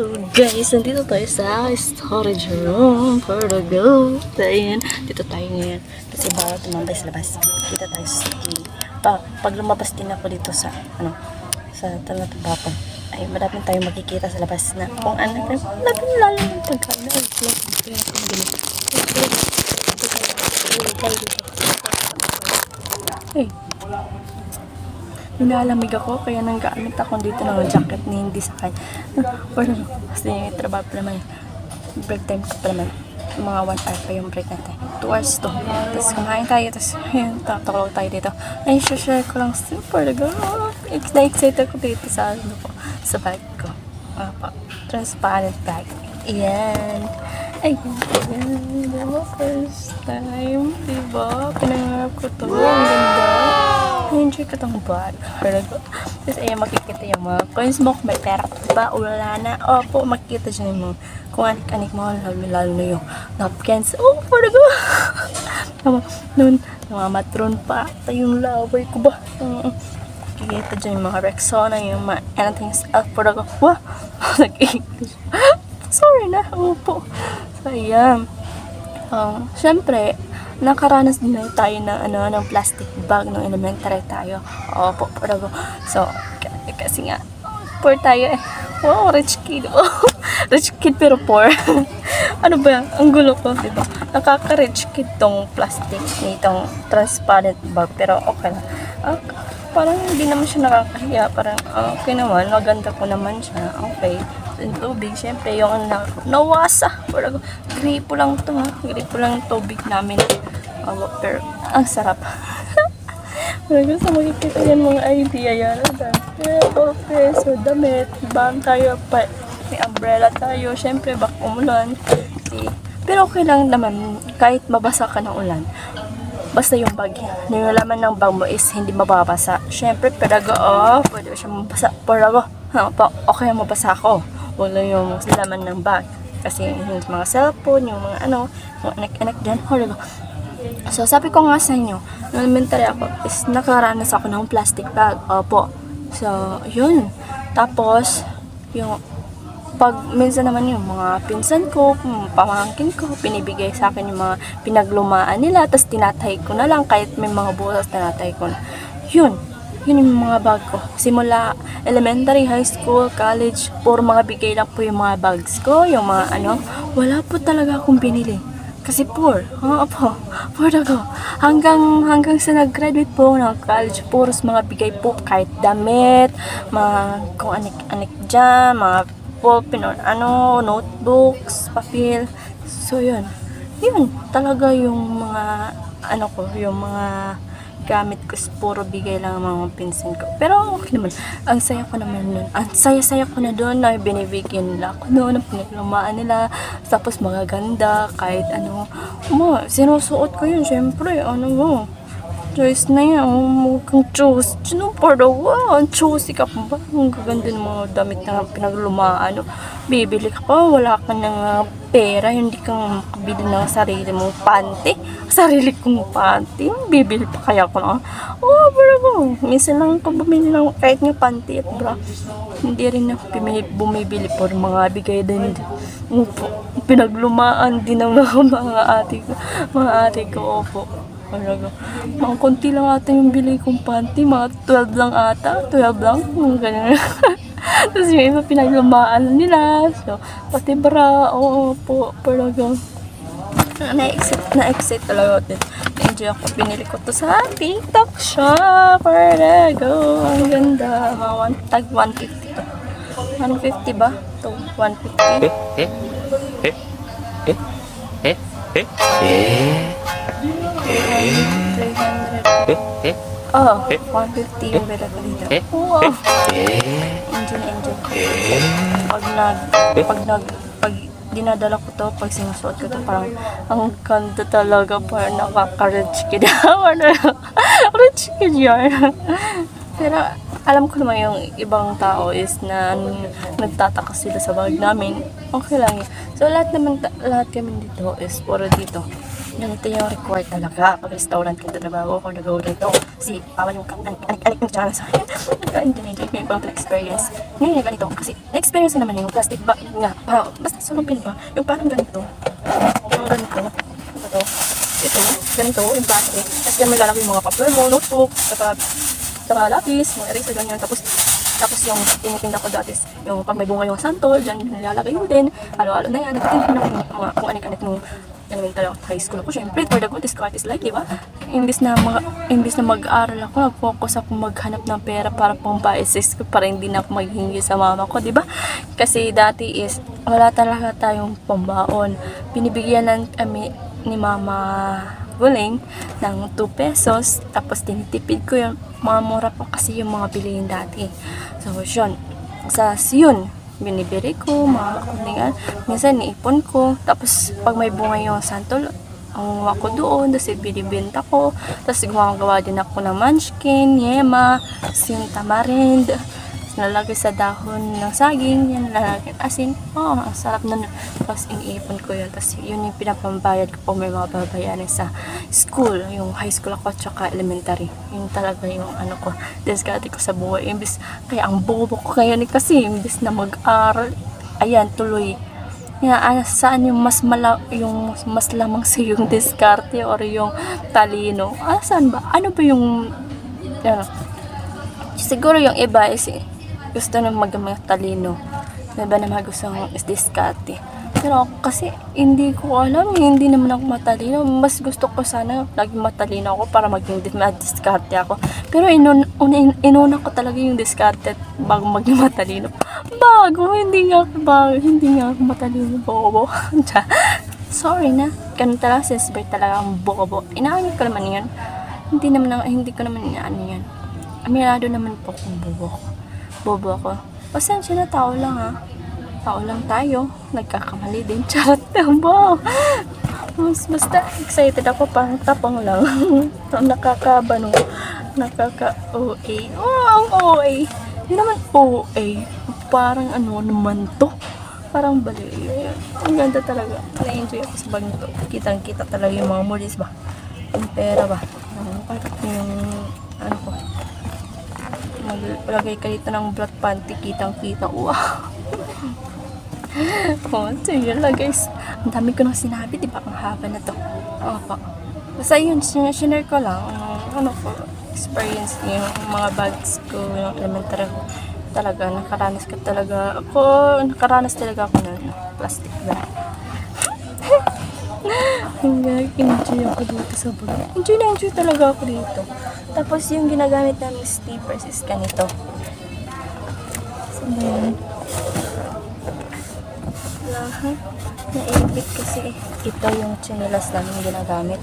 Hello guys, nandito tayo sa storage room for the go. Ayan, dito tayo ngayon kasi bawal tumambay sa labas. Dito tayo sa pag lumabas din ako dito sa sa Talatubakon, ay madami tayong makikita sa labas na kung ano, madami lalo ng pagkain. Ay, Nilalamig ako, kaya nanggamit ako dito ng jacket ni hindi sakay. Kasi trabaho pa naman. Break time ka pa naman. Mga 1 hour pa yung break natin. 2 hours to. Tapos kumain tayo. Tapos yun, tatakalaw tayo dito. Ay, share ko lang super go. Na-excite ako dito sa sa bag ko. Transparent bag. Ayan. Ay, diba? First time. Diba? Pinangarap ko to. Ang ganda. Na-enjoy ko itong bag. Tapos ayan, makikita yung mga coins mo. Kung may pera ba? Wala na. Opo, makikita dyan yung mga kung anik-anik mo. Lalo na yung napkins. Oh, for the go! Noon, namamatron pa. Yung laway ko ba? Makikita dyan yung mga Rexona, yung mga anything else. For the go. Wow! Nag-English. Sorry na. Opo. So, ayan. Siyempre, nakaranas din na tayo ng plastic bag nung elementary tayo. Opo, pero so, kasi nga, poor tayo eh. Wow, rich kid. Oh, rich kid pero poor. Ano ba? Ang gulo ko, diba? Nakaka-rich kid tong plastic nitong transparent bag. Pero okay lang. Parang hindi naman siya nakakahiya. Parang okay naman. Maganda po naman siya. Okay. Yung tubig, syempre yung nawasa. Parang gripo lang to ha. Gripo lang yung tubig namin. Pero ang sarap. Parang sa makikita yan mga idea yan. Pero peso, damit, bang tayo pa. May umbrella tayo. Syempre bak umulan. Pero okay lang naman kahit mabasa ka ng ulan. Basta yung bag, yung laman ng bag mo is hindi mababasa. Syempre, perago, pwede siya mabasa. Perago, okay mabasa ako. Wala yung laman ng bag. Kasi yung mga cellphone, yung mga mga anak-anak dyan. So, sabi ko nga sa inyo, nung elementary ako, is nakaranas ako ng plastic bag. Opo. So, yun. Tapos, yung pag minsan naman yung mga pinsan ko, pamangkin ko, pinibigay sa akin yung mga pinaglumaan nila, tapos tinatay ko na lang, kahit may mga butas, tinatay ko na. Yun yung mga bag ko. Simula elementary, high school, college, puro mga bigay lang po yung mga bags ko, yung mga wala po talaga akong binili. Kasi poor. Poor ako. Hanggang sa nag-graduate po ng college, puros mga bigay po, kahit damit, mga kung anik-anik dyan, mga ballpen or notebooks, papel. So, yun talaga yung mga yung mga gamit ko, puro bigay lang mga pinsan ko. Pero okay naman. Ang saya ko naman nun. Ang saya-saya ko na doon na binibigyan nila ako noon, ang pinaglumaan nila. Tapos magaganda, kahit sinusuot ko yun, syempre, choice na yan. Huwag kang choose. Wow, ang choosy ka pa ba? Ang gaganda ng mga damit na pinaglumaan. Bibili ka pa, wala ka ng pera, hindi kang makabili ng sarili mong panty. Sarili kong panty, bibili pa kaya ko na. Pero minsan lang ako bumili ng kahit nga panty at bra. Hindi rin ako bumibili por mga bigay din. Pinaglumaan din ng mga ate ko, opo. Mga konti lang ata yung bili kong panty, mga 12 lang ata, 12 lang, ganyan. Tapos yung iba pinaglumaan nila, so pati bra, po, talaga. Na-excite talaga din. Na-enjoy ako, pinili ko to sa TikTok shop, talaga, ang ganda, mga tag 150 to. 150 ba? To 150. 150 yung bela ko dito. Wow! Enjoy. Pag dinadala ko to, pag sinusuot ko to, parang ang ganda talaga, parang nakaka-rich kid. Rich kid yan. Pero alam ko naman yung ibang tao is na nagtataka sila sa bag namin. Okay lang yun. So lahat kami dito is puro dito. ganito yung required talaga pag restaurant ka trabaho ko nagawa dito. Kasi bawal yung anik-anik yung tsara sa akin. Enjoy ko yung pang experience. Ngayon yung ganito kasi na-experience na naman yung plastic bag nga. Basta sulupin ba? Yung parang ganito. Yung ganito. Ito. Ganito yung plastic. Tapos yan may lalaki yung mga papel mo, notebook, saka lapis, mga eraser, ganyan. Tapos yung tinitinda ko dati, yung pag may bunga yung santol, dyan nilalagay mo din. Halo-halo na yan. Nagtitinda ko yung mga kung anik-anik nung elemental high school ako. Siyempre, for the good is quite is like, di ba? Imbis na mag-aaral ako, nag-focus ako maghanap ng pera para pang baisis ko para hindi na ako maghingi sa mama ko, di ba? Kasi dati is, wala talaga tayong pambaon. Binibigyan lang kami ni Mama Guling ng 2 pesos, tapos tinitipid ko yung mga mura pa kasi yung mga bilihin dati. So, yun, binibili ko, mga kuningan. Minsan, niipon ko. Tapos, pag may bunga yung santol, ang ko doon. Tapos, binibenta ko. Tapos, gumagawa din ako ng munchkin, yema, yung tamarind. Nalagay sa dahon ng saging, yan, lalagyan asin. Ang sarap nun. Tapos, iniipon ko yun. Tapos, yun yung pinapambayad ko pag may mga babayaran sa school. Yung high school ako, tsaka elementary. Yun talaga yung ko, diskarte ko sa buhay. Kaya ang bobo ko ngayon kasi, imbis na mag-aral, ayan, tuloy. Saan yung mas lamang sa yung diskarte or yung talino? Saan ba? Ano ba yung, siguro yung iba is, gusto nang talino. Diba naman gusto ng diskarte. Pero ako kasi hindi ko alam, hindi naman ako matalino. Mas gusto ko sana laging matalino ako para maging diskarte ako. Pero inuna ko talaga yung diskarte bago maging matalino. Hindi nga ako matalino, bobo. Sorry na. Ganun talaga, sisbay talaga ang bobo. Inaamin ko naman yun. Hindi ko naman inaamin yan. Aminado naman po kung bobo ako. Pasensya na, tao lang ha. Tao lang tayo. Nagkakamali din. Charot lang ba? Basta excited ako, pang tapang lang. Nakakabano. Nakaka-OA. Ang OA. Hindi naman OA. Parang naman to. Parang bali. Ang ganda talaga. Na-enjoy ako sa bagong to. Kitang-kita talaga yung mga movies ba? Yung pera ba? Yung ko. Maglagay ka dito ng black panty, kitang-kita. Wow! So yun lang guys. Ang dami ko nang sinabi, diba? Ang haba na to. Basta yun, sinare ko lang. Experience yung mga bags ko, yung elementary ko. Talaga, nakaranas talaga ako ng plastic bag. Enjoy ako dito sa bulan. Enjoy talaga ako dito. Tapos yung ginagamit namin sleepers is ganito. So, lahat naibig kasi ito yung chinelas namin ginagamit.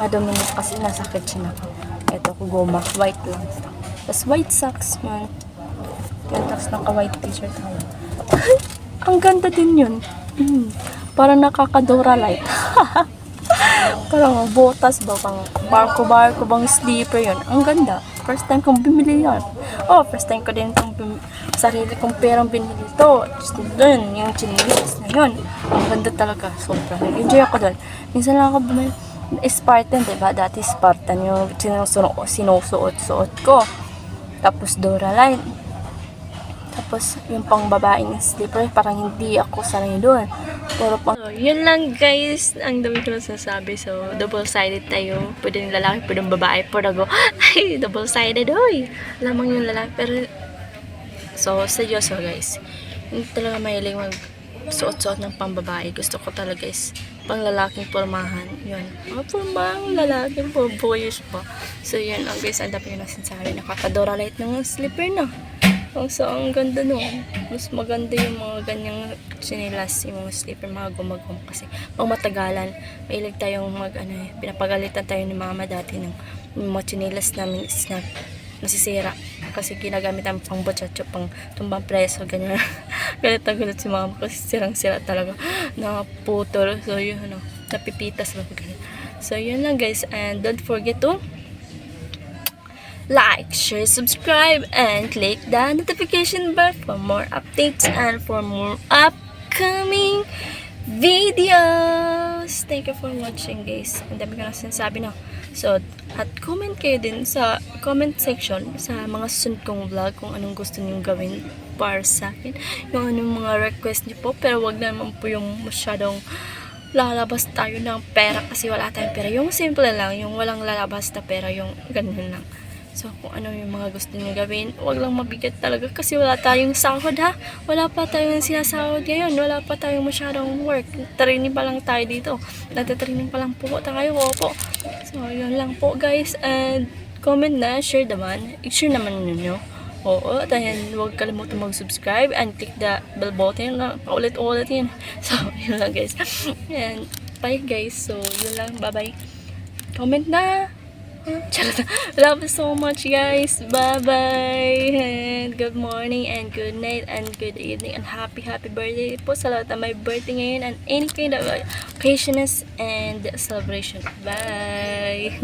Madumi kasi nasa kitchen ako. Ito ko goma, white lang. Tapos white socks yun. Tapos naka-white t-shirt ako. Ang ganda din yun. Parang nakakadora light. Parang botas ba, pang barko bang sleeper yun. Ang ganda. First time kong bumili yan. First time ko din itong sarili kong perang binili ito. Doon, yung chinilis na yun. Ang ganda talaga. Sobra. Enjoy ako doon. Minsan lang ako bumili. Spartan, diba? Dati Spartan yung sinusuot ko. Tapos Dora Light. Tapos, yung pang babaeng slipper, parang hindi ako sanay doon. Pero so, yun lang guys. Ang dami ko nasasabi. So, double-sided tayo. Pwede yung lalaki, pwede yung babae. Pwede ay, double-sided, oy. Lamang yung lalaki. Pero, so, seryoso guys. Hindi talaga mahilig mag-suot-suot ng pang babae. Gusto ko talaga is pang lalaking pormahan. Yun. Pormahang lalaking po, boyish po. So, yun lang guys. Ang dami ko nasasabi. Nakakadora light ng slipper na. So, ang ganda nun. Mas maganda yung mga ganyang sinilas, yung mga slipper, mga gumagum. Kasi, pang matagalan, mailig tayong pinapagalitan tayo ni mama dati ng mga sinilas namin is nasisira. Kasi ginagamit namin pang botchacho, pang tumbang preso, ganyan. Galit na galit si mama kasi sirang-sira talaga. Nakaputol. So, yun, napipitas ba? So, yun lang guys. And don't forget to like, share, subscribe, and click the notification bell for more updates and for more upcoming videos. Thank you for watching, guys. Ang dami ko na sinasabi na. So, at comment kayo din sa comment section sa mga susunod kong vlog kung anong gusto niyong gawin para sa akin. Yung anong mga request niyo po. Pero wag naman po yung masyadong lalabas tayo ng pera kasi wala tayong pera. Yung simple lang, yung walang lalabas na pera, yung ganun lang. So, kung ano yung mga gusto niyo gawin, wag lang mabigat talaga kasi wala tayong sahod ha. Wala pa tayong sinasahod ngayon. Wala pa tayong masyadong work. Training pa lang tayo dito. Nagtatraining pa lang po tayo. Opo. So, yun lang po guys. And comment na, share naman. I-share naman ninyo. Oo, dahil huwag kalimutan mag-subscribe and click the bell button na paulit-ulit yun. So, yun lang guys. And bye guys. So, yun lang. Bye-bye. Comment na. Charot. Love you so much guys. Bye-bye. And good morning and good night and good evening and happy birthday po sa lahat na may birthday ngayon and any kind of occasions and celebration. Bye.